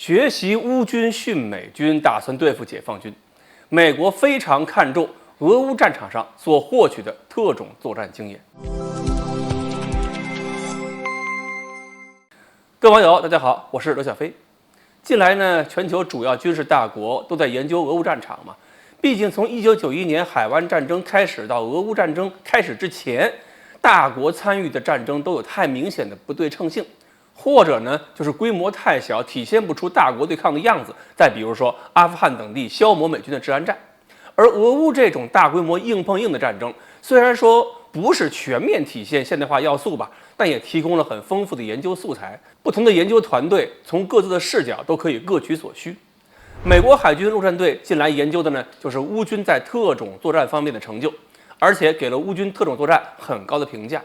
学习乌军训美军，打算对付解放军。美国非常看重俄乌战场上所获取的特种作战经验。各位网友，大家好，我是罗小飞。近来呢，全球主要军事大国都在研究俄乌战场嘛。毕竟从1991年海湾战争开始到俄乌战争开始之前，大国参与的战争都有太明显的不对称性。或者呢，就是规模太小，体现不出大国对抗的样子。再比如说，阿富汗等地消磨美军的治安战。而俄乌这种大规模硬碰硬的战争，虽然说不是全面体现现代化要素吧，但也提供了很丰富的研究素材。不同的研究团队从各自的视角都可以各取所需。美国海军陆战队近来研究的呢，就是乌军在特种作战方面的成就，而且给了乌军特种作战很高的评价。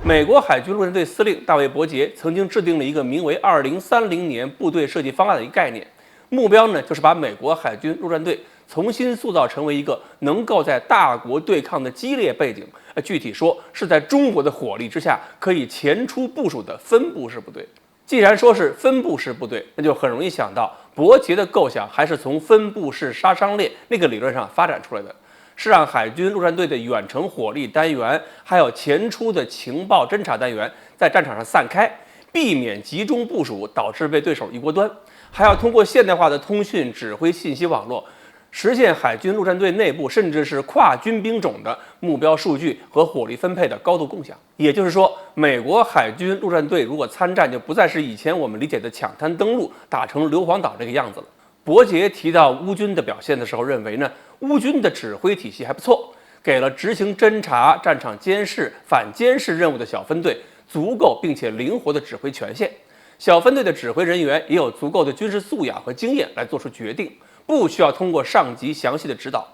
美国海军陆战队司令大卫·伯杰曾经制定了一个名为2030年部队设计方案的一个概念，目标呢就是把美国海军陆战队重新塑造成为一个能够在大国对抗的激烈背景，具体说是在中国的火力之下可以前出部署的分布式部队。既然说是分布式部队，那就很容易想到伯杰的构想还是从分布式杀伤链那个理论上发展出来的。是让海军陆战队的远程火力单元，还有前出的情报侦察单元在战场上散开，避免集中部署导致被对手一锅端，还要通过现代化的通讯指挥信息网络，实现海军陆战队内部甚至是跨军兵种的目标数据和火力分配的高度共享。也就是说，美国海军陆战队如果参战，就不再是以前我们理解的抢滩登陆打成硫磺岛这个样子了。伯杰提到乌军的表现的时候，认为呢，乌军的指挥体系还不错，给了执行侦察、战场监视、反监视任务的小分队足够并且灵活的指挥权限。小分队的指挥人员也有足够的军事素养和经验来做出决定，不需要通过上级详细的指导，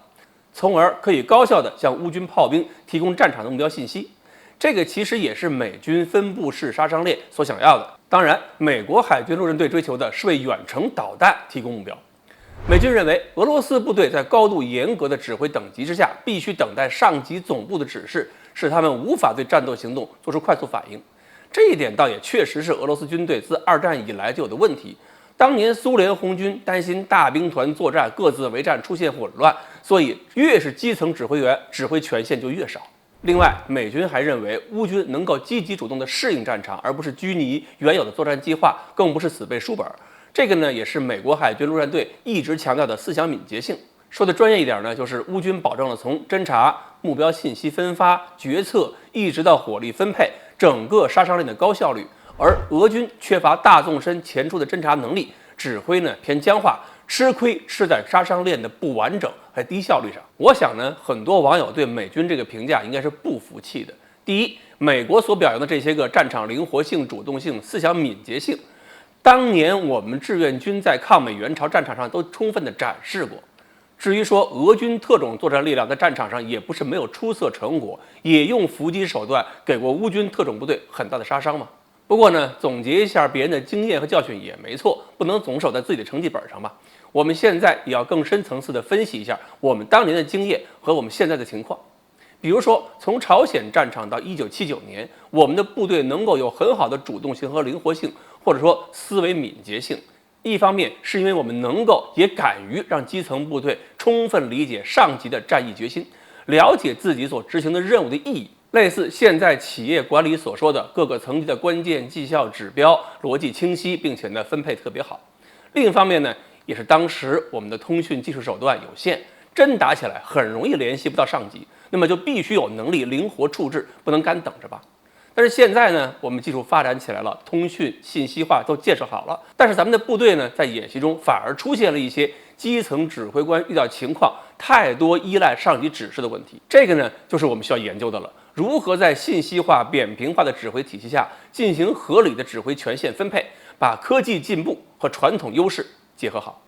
从而可以高效地向乌军炮兵提供战场的目标信息。这个其实也是美军分布式杀伤链所想要的。当然，美国海军陆战队追求的是为远程导弹提供目标。美军认为，俄罗斯部队在高度严格的指挥等级之下，必须等待上级总部的指示，使他们无法对战斗行动做出快速反应。这一点倒也确实是俄罗斯军队自二战以来就有的问题。当年苏联红军担心大兵团作战各自为战出现混乱，所以越是基层指挥员，指挥权限就越少。另外，美军还认为乌军能够积极主动地适应战场，而不是拘泥原有的作战计划，更不是死背书本。这个呢，也是美国海军陆战队一直强调的思想敏捷性。说的专业一点呢，就是乌军保证了从侦察、目标信息分发、决策，一直到火力分配，整个杀伤链的高效率。而俄军缺乏大纵深前出的侦察能力，指挥呢偏僵化，吃亏是在杀伤链的不完整和低效率上。我想呢，很多网友对美军这个评价应该是不服气的。第一，美国所表扬的这些个战场灵活性、主动性、思想敏捷性，当年我们志愿军在抗美援朝战场上都充分地展示过。至于说俄军特种作战力量在战场上也不是没有出色成果，也用伏击手段给过乌军特种部队很大的杀伤嘛。不过呢，总结一下别人的经验和教训也没错，不能总守在自己的成绩本上吧。我们现在也要更深层次地分析一下我们当年的经验和我们现在的情况。比如说，从朝鲜战场到1979年，我们的部队能够有很好的主动性和灵活性，或者说思维敏捷性。一方面是因为我们能够也敢于让基层部队充分理解上级的战役决心，了解自己所执行的任务的意义，类似现在企业管理所说的各个层级的关键绩效指标逻辑清晰，并且呢分配特别好。另一方面呢，也是当时我们的通讯技术手段有限，真打起来很容易联系不到上级，那么就必须有能力灵活处置，不能干等着吧。但是现在呢，我们技术发展起来了，通讯信息化都建设好了，但是咱们的部队呢，在演习中反而出现了一些基层指挥官遇到情况太多依赖上级指示的问题。这个呢，就是我们需要研究的了。如何在信息化、扁平化的指挥体系下进行合理的指挥权限分配，把科技进步和传统优势结合好。